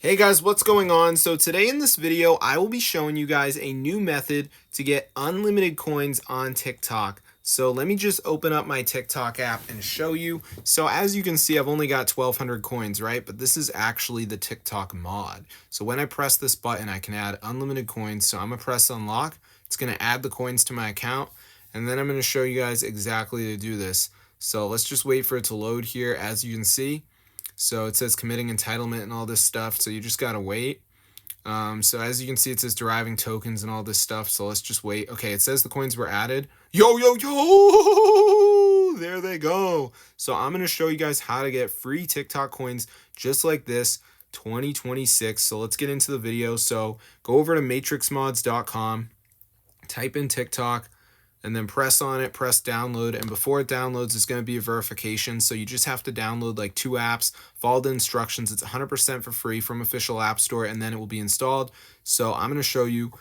Hey guys, what's going on? So today in this video, I will be showing you guys a new method to get unlimited coins on TikTok. So let me just open up my TikTok app and show you. So as you can see, I've only got 1,200 coins, right? But this is actually the TikTok mod. So when I press this button, I can add unlimited coins. So I'm gonna press unlock. It's gonna add the coins to my account. And then I'm gonna show you guys exactly to do this. So let's just wait for it to load here. As you can see, so it says committing entitlement and all this stuff. So you just gotta wait. So as you can see, it says deriving tokens and all this stuff. So let's just wait. Okay, it says the coins were added. Yo, yo, yo! There they go. So I'm gonna show you guys how to get free TikTok coins just like this, 2026. So let's get into the video. So go over to matrixmods.com, type in TikTok, and then press on it, press download, and before it downloads, it's going to be a verification. So you just have to download like 2 apps, follow the instructions. It's 100% for free from official app store, and then it will be installed. So I'm going to show you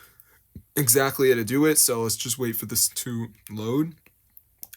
exactly how to do it. So let's just wait for this to load.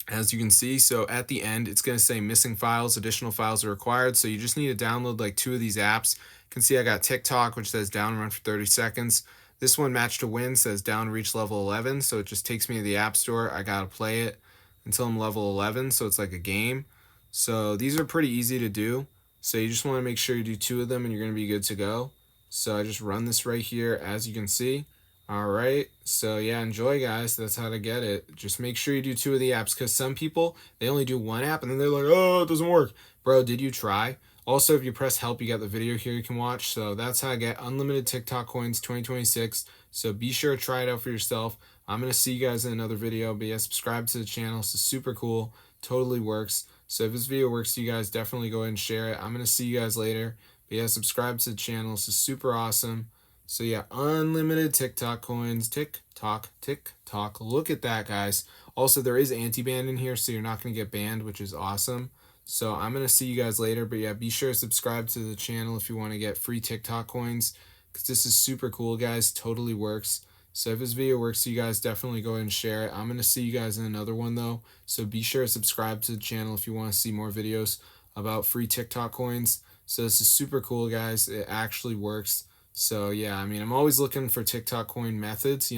As you can see, so at the end, it's going to say missing files, additional files are required. So you just need to download like 2 of these apps. You can see I got TikTok, which says down run for 30 seconds. This one, Match to Win, says down reach level 11. So it just takes me to the app store. I got to play it until I'm level 11. So it's like a game. So these are pretty easy to do. So you just want to make sure you do 2 of them and you're going to be good to go. So I just run this right here, as you can see. All right, so yeah, enjoy guys. That's how to get it. Just make sure you do 2 of the apps, because some people, they only do 1 app and then they're like, oh, it doesn't work. Bro, did you try? Also, if you press help, you got the video here you can watch. So that's how I get unlimited TikTok coins 2026. So be sure to try it out for yourself. I'm going to see you guys in another video. But yeah, subscribe to the channel. It's super cool. Totally works. So if this video works to you guys, definitely go ahead and share it. I'm going to see you guys later. But yeah, subscribe to the channel. It's super awesome. So yeah, unlimited TikTok coins. TikTok, TikTok. Look at that, guys. Also, there is anti-ban in here, so you're not going to get banned, which is awesome. So I'm going to see you guys later. But yeah, be sure to subscribe to the channel if you want to get free TikTok coins, because this is super cool, guys. Totally works. So if this video works to you guys, definitely go ahead and share it. I'm going to see you guys in another one, though. So be sure to subscribe to the channel if you want to see more videos about free TikTok coins. So this is super cool, guys. It actually works. So yeah, I mean, I'm always looking for TikTok coin methods,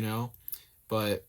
but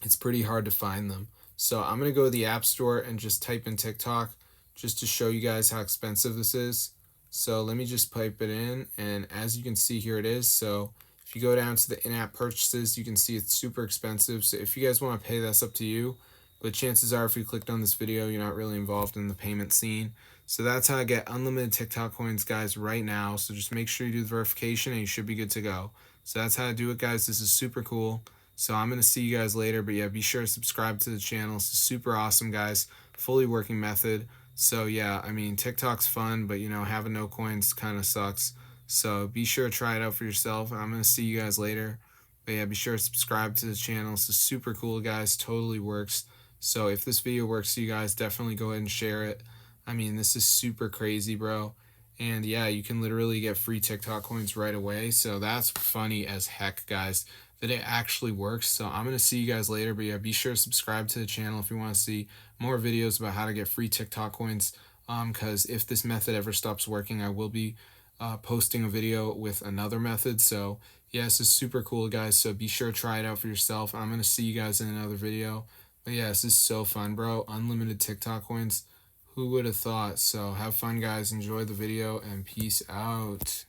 it's pretty hard to find them. So I'm going to go to the App Store and just type in TikTok just to show you guys how expensive this is. So let me just type it in, and as you can see, here it is. So if you go down to the in-app purchases, you can see it's super expensive. So if you guys want to pay, that's up to you. But chances are, if you clicked on this video, you're not really involved in the payment scene. So that's how I get unlimited TikTok coins, guys, right now. So just make sure you do the verification and you should be good to go. So that's how I do it, guys. This is super cool. So I'm going to see you guys later. But yeah, be sure to subscribe to the channel. It's super awesome, guys. Fully working method. So yeah, I mean, TikTok's fun, but having no coins kind of sucks. So be sure to try it out for yourself. I'm going to see you guys later. But yeah, be sure to subscribe to the channel. It's super cool, guys. Totally works. So if this video works for you guys, definitely go ahead and share it. I mean, this is super crazy, bro. And yeah, you can literally get free TikTok coins right away. So that's funny as heck, guys, that it actually works. So I'm going to see you guys later. But yeah, be sure to subscribe to the channel if you want to see more videos about how to get free TikTok coins. Because if this method ever stops working, I will be posting a video with another method. So yeah, this is super cool, guys. So be sure to try it out for yourself. I'm going to see you guys in another video. But yeah, this is so fun, bro. Unlimited TikTok coins. Who would have thought? So have fun, guys. Enjoy the video and peace out.